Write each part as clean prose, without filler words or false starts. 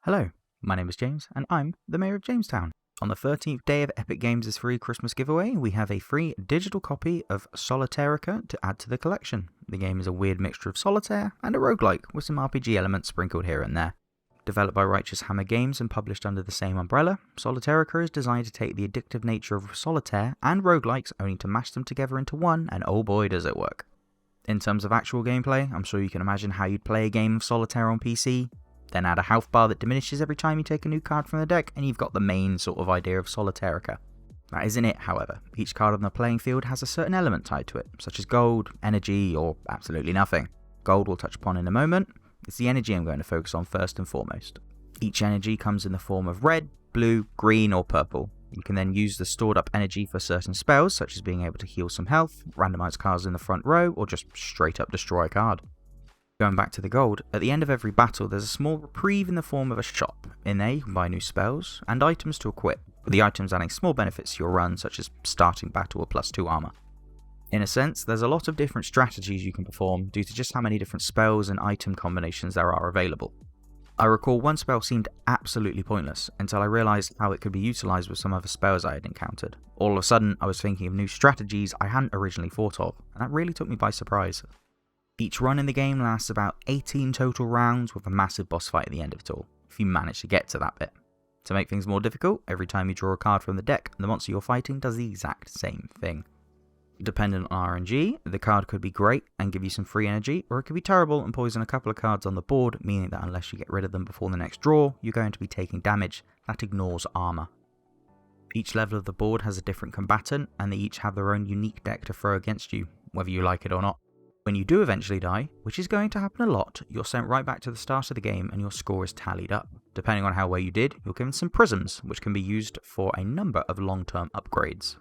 Hello, my name is James, and I'm the Mayor of JamessTown. On the 13th day of Epic Games' free Christmas giveaway, we have a free digital copy of Solitairica to add to the collection. The game is a weird mixture of solitaire and a roguelike, with some RPG elements sprinkled here and there. Developed by Righteous Hammer Games and published under the same umbrella, Solitairica is designed to take the addictive nature of solitaire and roguelikes only to mash them together into one, and oh boy does it work. In terms of actual gameplay, I'm sure you can imagine how you'd play a game of solitaire on PC. Then add a health bar that diminishes every time you take a new card from the deck, and you've got the main sort of idea of Solitairica. That isn't it, however. Each card on the playing field has a certain element tied to it, such as gold, energy, or absolutely nothing. Gold we'll touch upon in a moment. It's the energy I'm going to focus on first and foremost. Each energy comes in the form of red, blue, green, or purple. You can then use the stored up energy for certain spells, such as being able to heal some health, randomize cards in the front row, or just straight up destroy a card. Going back to the gold, at the end of every battle there's a small reprieve in the form of a shop. In there you can buy new spells and items to equip, with the items adding small benefits to your run, such as starting battle or +2 armor. In a sense, there's a lot of different strategies you can perform due to just how many different spells and item combinations there are available. I recall one spell seemed absolutely pointless until I realised how it could be utilised with some other spells I had encountered. All of a sudden I was thinking of new strategies I hadn't originally thought of, and that really took me by surprise. Each run in the game lasts about 18 total rounds, with a massive boss fight at the end of it all, if you manage to get to that bit. To make things more difficult, every time you draw a card from the deck, the monster you're fighting does the exact same thing. Dependent on RNG, the card could be great and give you some free energy, or it could be terrible and poison a couple of cards on the board, meaning that unless you get rid of them before the next draw, you're going to be taking damage that ignores armor. Each level of the board has a different combatant, and they each have their own unique deck to throw against you, whether you like it or not. When you do eventually die, which is going to happen a lot, you're sent right back to the start of the game and your score is tallied up. Depending on how well you did, you're given some prisms, which can be used for a number of long-term upgrades.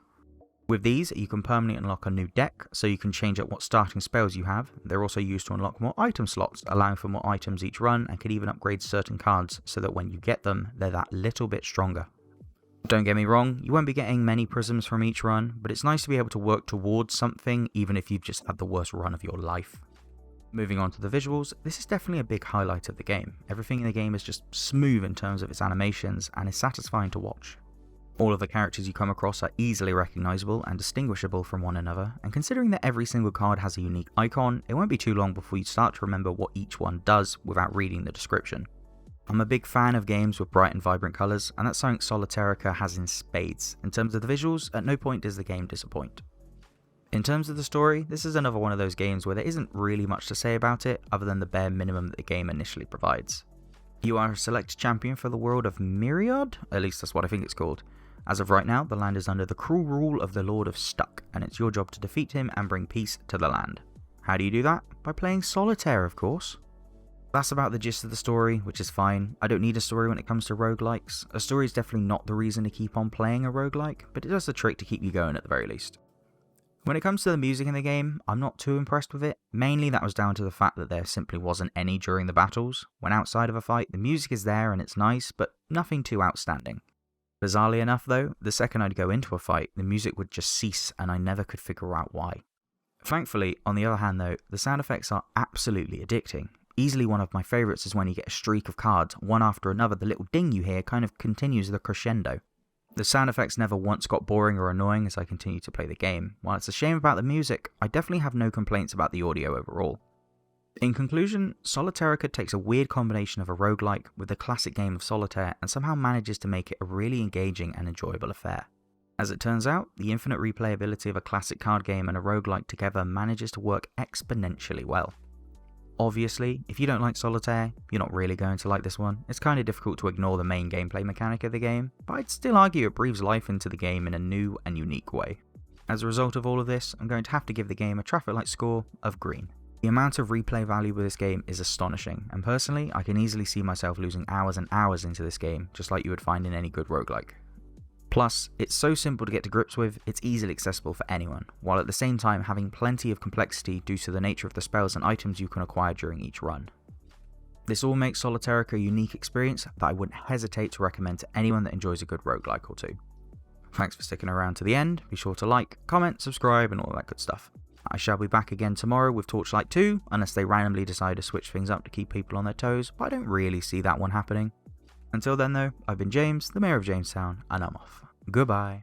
With these, you can permanently unlock a new deck, so you can change up what starting spells you have. They're also used to unlock more item slots, allowing for more items each run, and can even upgrade certain cards so that when you get them, they're that little bit stronger. Don't get me wrong, you won't be getting many prisms from each run, but it's nice to be able to work towards something even if you've just had the worst run of your life. Moving on to the visuals, this is definitely a big highlight of the game. Everything in the game is just smooth in terms of its animations and is satisfying to watch. All of the characters you come across are easily recognisable and distinguishable from one another, and considering that every single card has a unique icon, it won't be too long before you start to remember what each one does without reading the description. I'm a big fan of games with bright and vibrant colours, and that's something Solitairica has in spades. In terms of the visuals, at no point does the game disappoint. In terms of the story, this is another one of those games where there isn't really much to say about it other than the bare minimum that the game initially provides. You are a selected champion for the world of Myriad, at least that's what I think it's called. As of right now, the land is under the cruel rule of the Lord of Stuck, and it's your job to defeat him and bring peace to the land. How do you do that? By playing Solitaire, of course. That's about the gist of the story, which is fine. I don't need a story when it comes to roguelikes. A story is definitely not the reason to keep on playing a roguelike, but it does the trick to keep you going at the very least. When it comes to the music in the game, I'm not too impressed with it. Mainly that was down to the fact that there simply wasn't any during the battles. When outside of a fight, the music is there and it's nice, but nothing too outstanding. Bizarrely enough though, the second I'd go into a fight, the music would just cease and I never could figure out why. Thankfully, on the other hand though, the sound effects are absolutely addicting. Easily one of my favourites is when you get a streak of cards, one after another. The little ding you hear kind of continues the crescendo. The sound effects never once got boring or annoying as I continue to play the game. While it's a shame about the music, I definitely have no complaints about the audio overall. In conclusion, Solitairica takes a weird combination of a roguelike with the classic game of Solitaire and somehow manages to make it a really engaging and enjoyable affair. As it turns out, the infinite replayability of a classic card game and a roguelike together manages to work exponentially well. Obviously, if you don't like Solitaire, you're not really going to like this one. It's kind of difficult to ignore the main gameplay mechanic of the game, but I'd still argue it breathes life into the game in a new and unique way. As a result of all of this, I'm going to have to give the game a traffic light score of green. The amount of replay value with this game is astonishing, and personally, I can easily see myself losing hours and hours into this game, just like you would find in any good roguelike. Plus, it's so simple to get to grips with, it's easily accessible for anyone, while at the same time having plenty of complexity due to the nature of the spells and items you can acquire during each run. This all makes Solitairica a unique experience that I wouldn't hesitate to recommend to anyone that enjoys a good roguelike or two. Thanks for sticking around to the end, be sure to like, comment, subscribe and all that good stuff. I shall be back again tomorrow with Torchlight 2, unless they randomly decide to switch things up to keep people on their toes, but I don't really see that one happening. Until then though, I've been James, the Mayor of Jamestown, and I'm off. Goodbye.